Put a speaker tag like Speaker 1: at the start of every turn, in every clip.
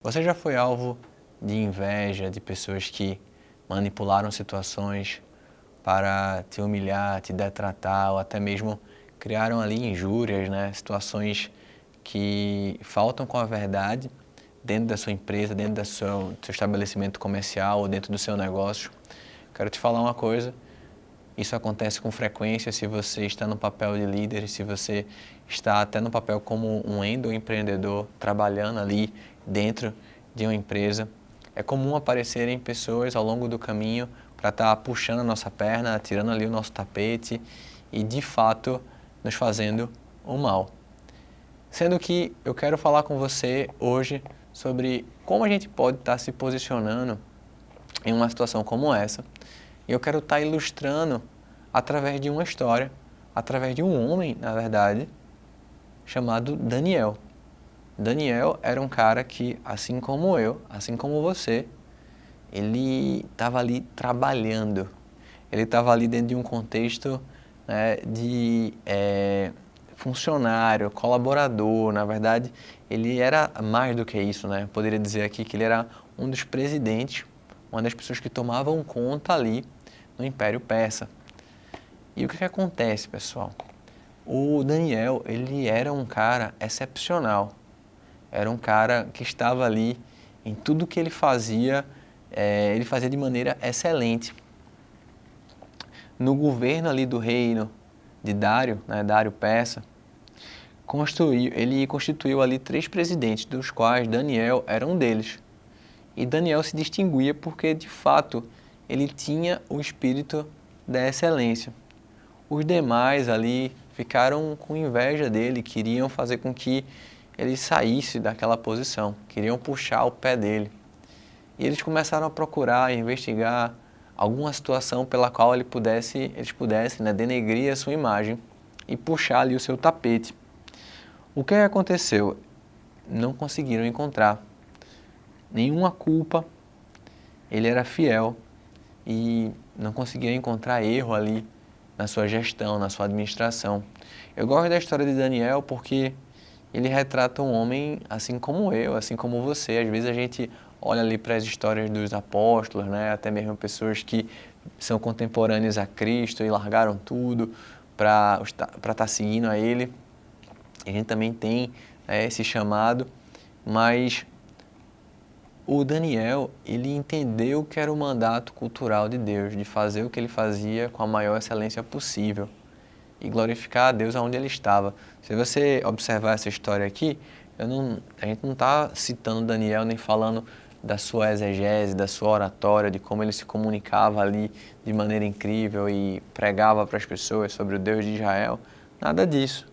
Speaker 1: Você já foi alvo de inveja de pessoas que manipularam situações para te humilhar, te detratar ou até mesmo criaram ali injúrias, né? Situações que faltam com a verdade dentro da sua empresa, dentro do seu estabelecimento comercial ou dentro do seu negócio. Quero te falar uma coisa, isso acontece com frequência se você está no papel de líder, se você está até no papel como um empreendedor trabalhando ali dentro de uma empresa. É comum aparecerem pessoas ao longo do caminho para estar puxando a nossa perna, tirando ali o nosso tapete e de fato nos fazendo o mal. Sendo que eu quero falar com você hoje sobre como a gente pode estar se posicionando em uma situação como essa. E eu quero estar ilustrando através de uma história, através de um homem, na verdade, chamado Daniel. Daniel era um cara que, assim como eu, assim como você, ele estava ali trabalhando. Ele estava ali dentro de um contexto, né, de funcionário, colaborador. Na verdade, ele era mais do que isso, né? Eu poderia dizer aqui que ele era um dos presidentes, uma das pessoas que tomavam conta ali no Império Persa. E o que acontece, pessoal? O Daniel, ele era um cara excepcional. Era um cara que estava ali em tudo que ele fazia de maneira excelente. No governo ali do reino de Dário, né, Dário Persa, ele constituiu ali 3 presidentes, dos quais Daniel era um deles. E Daniel se distinguia porque, de fato, ele tinha o espírito da excelência. Os demais ali ficaram com inveja dele, queriam fazer com que ele saísse daquela posição, queriam puxar o pé dele. E eles começaram a procurar, investigar alguma situação pela qual eles pudessem, né, denegrir a sua imagem e puxar ali o seu tapete. O que aconteceu? Não conseguiram encontrar nenhuma culpa, ele era fiel e não conseguia encontrar erro ali na sua gestão, na sua administração. Eu gosto da história de Daniel porque ele retrata um homem assim como eu, assim como você. Às vezes a gente olha ali para as histórias dos apóstolos, né? Até mesmo pessoas que são contemporâneas a Cristo e largaram tudo para estar seguindo a Ele. A gente também tem esse chamado, mas o Daniel, ele entendeu que era o mandato cultural de Deus, de fazer o que ele fazia com a maior excelência possível e glorificar a Deus aonde ele estava. Se você observar essa história aqui, a gente não está citando Daniel nem falando da sua exegese, da sua oratória, de como ele se comunicava ali de maneira incrível e pregava para as pessoas sobre o Deus de Israel. Nada disso.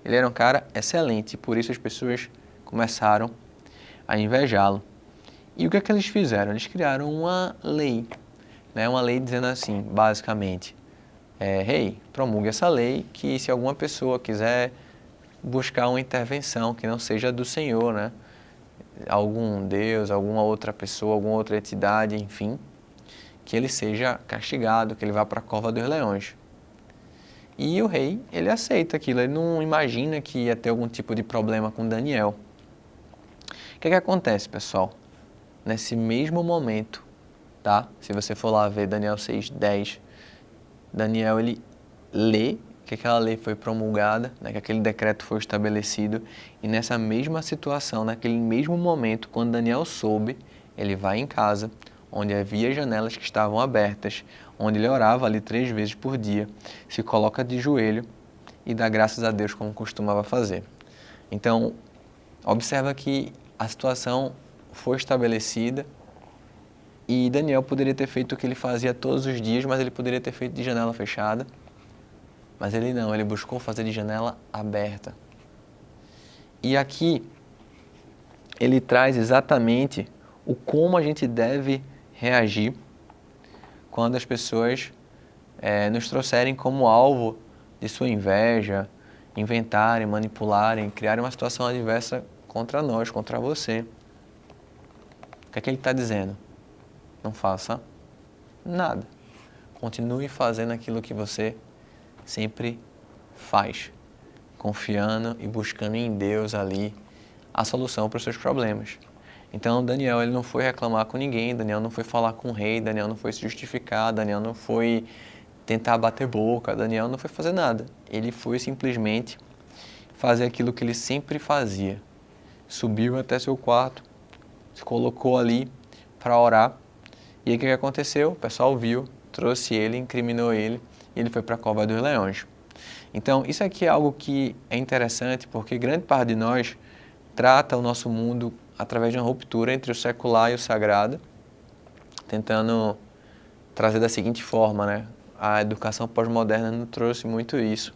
Speaker 1: Ele era um cara excelente e por isso as pessoas começaram a invejá-lo. E o que é que eles fizeram? Eles criaram uma lei, né? Uma lei dizendo assim, basicamente, promulgue essa lei que se alguma pessoa quiser buscar uma intervenção que não seja do Senhor, né? Algum Deus, alguma outra pessoa, alguma outra entidade, enfim, que ele seja castigado, que ele vá para a cova dos leões. E o rei, ele aceita aquilo, ele não imagina que ia ter algum tipo de problema com Daniel. O que acontece, pessoal? Nesse mesmo momento, tá? Se você for lá ver Daniel 6:10, Daniel, ele lê que aquela lei foi promulgada, né, que aquele decreto foi estabelecido, e nessa mesma situação, naquele mesmo momento, quando Daniel soube, ele vai em casa, onde havia janelas que estavam abertas, onde ele orava ali 3 vezes por dia, se coloca de joelho e dá graças a Deus como costumava fazer. Então, observa que a situação foi estabelecida e Daniel poderia ter feito o que ele fazia todos os dias, mas ele poderia ter feito de janela fechada. Mas ele não, ele buscou fazer de janela aberta. E aqui ele traz exatamente o como a gente deve reagir quando as pessoas nos trouxerem como alvo de sua inveja, inventarem, manipularem, criarem uma situação adversa contra nós, contra você. O que é que ele está dizendo? Não faça nada. Continue fazendo aquilo que você sempre faz, confiando e buscando em Deus ali a solução para os seus problemas. Então Daniel ele não foi reclamar com ninguém, Daniel não foi falar com o rei, Daniel não foi se justificar, Daniel não foi tentar bater boca, Daniel não foi fazer nada. Ele foi simplesmente fazer aquilo que ele sempre fazia. Subiu até seu quarto, se colocou ali para orar. E aí o que aconteceu? O pessoal viu, trouxe ele, incriminou ele e ele foi para a cova dos leões. Então, isso aqui é algo que é interessante porque grande parte de nós trata o nosso mundo através de uma ruptura entre o secular e o sagrado, tentando trazer da seguinte forma, né? A educação pós-moderna nos trouxe muito isso.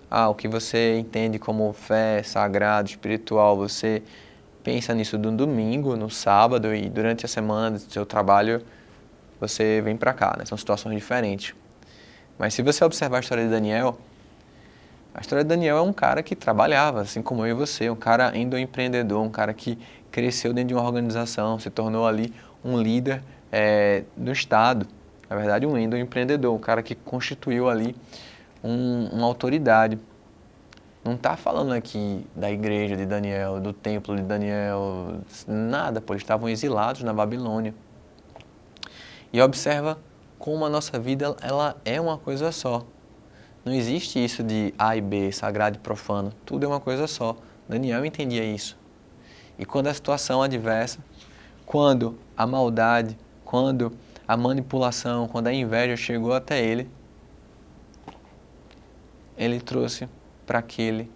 Speaker 1: O que você entende como fé, sagrado, espiritual, você pensa nisso no domingo, no sábado e durante a semana do seu trabalho você vem para cá, né? São situações diferentes. Mas se você observar a história de Daniel, a história de Daniel é um cara que trabalhava, assim como eu e você, um cara empreendedor, um cara que cresceu dentro de uma organização, se tornou ali um líder do Estado. Na verdade, um empreendedor, um cara que constituiu ali uma autoridade. Não está falando aqui da igreja de Daniel, do templo de Daniel, nada, eles estavam exilados na Babilônia. E observa como a nossa vida ela é uma coisa só. Não existe isso de A e B, sagrado e profano. Tudo é uma coisa só. Daniel entendia isso. E quando a situação adversa, quando a maldade, quando a manipulação, quando a inveja chegou até ele trouxe para aquele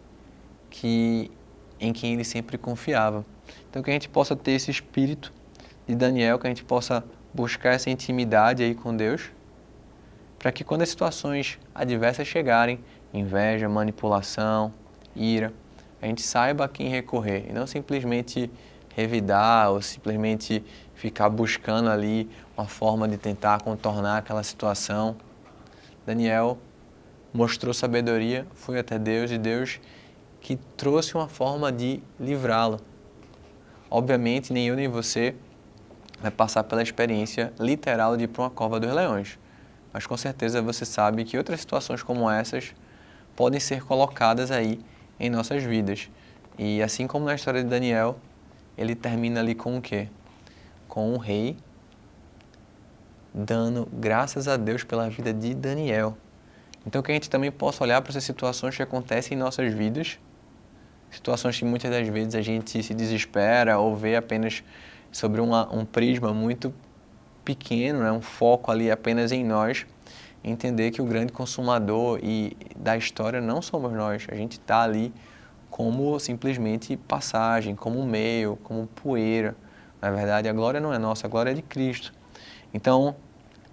Speaker 1: em quem ele sempre confiava. Então que a gente possa ter esse espírito de Daniel, que a gente possa buscar essa intimidade aí com Deus, para que quando as situações adversas chegarem, inveja, manipulação, ira, a gente saiba a quem recorrer e não simplesmente revidar ou simplesmente ficar buscando ali uma forma de tentar contornar aquela situação. Daniel mostrou sabedoria, foi até Deus e Deus que trouxe uma forma de livrá-lo. Obviamente, nem eu nem você vai passar pela experiência literal de ir para uma cova dos leões. Mas com certeza você sabe que outras situações como essas podem ser colocadas aí em nossas vidas. E assim como na história de Daniel, ele termina ali com o quê? Com o rei dando graças a Deus pela vida de Daniel. Então que a gente também possa olhar para essas situações que acontecem em nossas vidas, situações que muitas das vezes a gente se desespera ou vê apenas sobre um prisma muito pequeno, né? Um foco ali apenas em nós, entender que o grande consumador da história não somos nós, a gente está ali como simplesmente passagem, como meio, como poeira. Na verdade, a glória não é nossa, a glória é de Cristo. Então,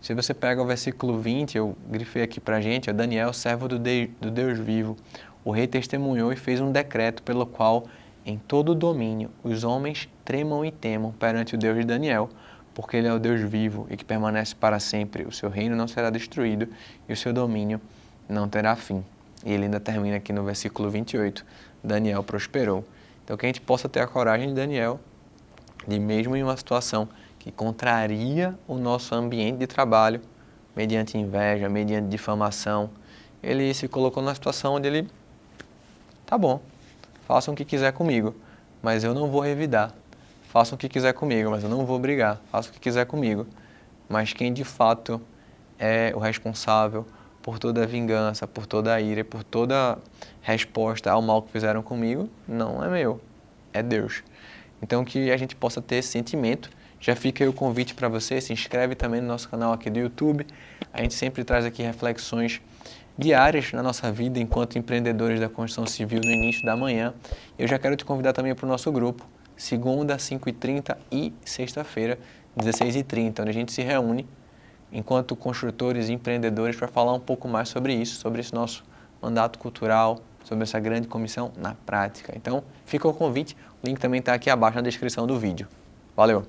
Speaker 1: se você pega o versículo 20, eu grifei aqui para a gente, é Daniel, servo do Deus vivo. O rei testemunhou e fez um decreto pelo qual, em todo o domínio, os homens tremam e temam perante o Deus de Daniel, porque ele é o Deus vivo e que permanece para sempre. O seu reino não será destruído e o seu domínio não terá fim. E ele ainda termina aqui no versículo 28, Daniel prosperou. Então que a gente possa ter a coragem de Daniel, de mesmo em uma situação que contraria o nosso ambiente de trabalho, mediante inveja, mediante difamação, ele se colocou numa situação onde ele, tá bom, façam o que quiser comigo, mas eu não vou revidar. Façam o que quiser comigo, mas eu não vou brigar. Façam o que quiser comigo. Mas quem de fato é o responsável por toda a vingança, por toda a ira, por toda resposta ao mal que fizeram comigo, não é meu, é Deus. Então que a gente possa ter esse sentimento. Já fica aí o convite para você, se inscreve também no nosso canal aqui do YouTube. A gente sempre traz aqui reflexões diárias na nossa vida enquanto empreendedores da construção civil no início da manhã. Eu já quero te convidar também para o nosso grupo, segunda, 5h30 e sexta-feira, 16h30, onde a gente se reúne enquanto construtores e empreendedores para falar um pouco mais sobre isso, sobre esse nosso mandato cultural, sobre essa grande comissão na prática. Então, fica o convite, o link também está aqui abaixo na descrição do vídeo. Valeu!